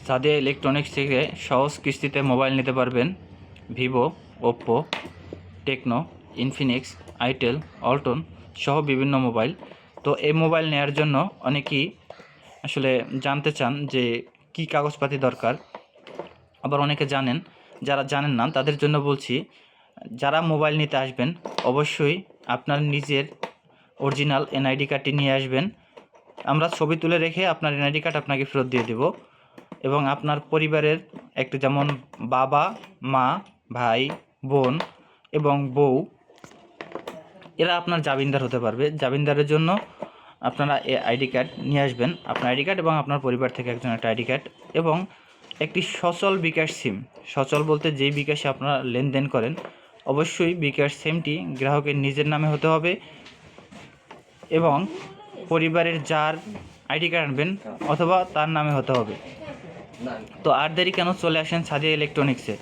Sadia electronics থেকে সহজ কিস্তিতে মোবাইল নিতে পারবেন। Vivo, Oppo, Tecno, Infinix, itel, Walton সহ বিভিন্ন মোবাইল। তো এই মোবাইল নেওয়ার জন্য অনেকেই আসলে জানতে চান যে কী কাগজপাতি দরকার। আবার অনেকে জানেন, যারা জানেন না তাদের জন্য বলছি, যারা মোবাইল নিতে আসবেন অবশ্যই আপনার নিজের অরিজিনাল এনআইডি কার্ডটি নিয়ে আসবেন। আমরা ছবি তুলে রেখে আপনার এনআইডি কার্ড আপনাকে ফেরত দিয়ে দেব। এবং আপনার পরিবারের একটা, যেমন বাবা, মা, ভাই, বোন এবং বউ, এরা আপনার জামিনদার হতে পারবে। জামিনদারের জন্য আপনারা আইডি কার্ড নিয়ে আসবেন, আপনার আইডি কার্ড এবং আপনার পরিবার থেকে একজন একটা আইডি কার্ড এবং একটি সচল বিকাশ সিম। সচল বলতে যেই বিকাশে আপনারা লেনদেন করেন অবশ্যই বিকাশ সিমটি গ্রাহকের নিজের নামে হতে হবে এবং পরিবারের যার আইডি কার্ড আনবেন অথবা তার নামে হতে হবে। তো আর দেরি কেন, চলে আসেন সাদিয়া ইলেকট্রনিক্সে।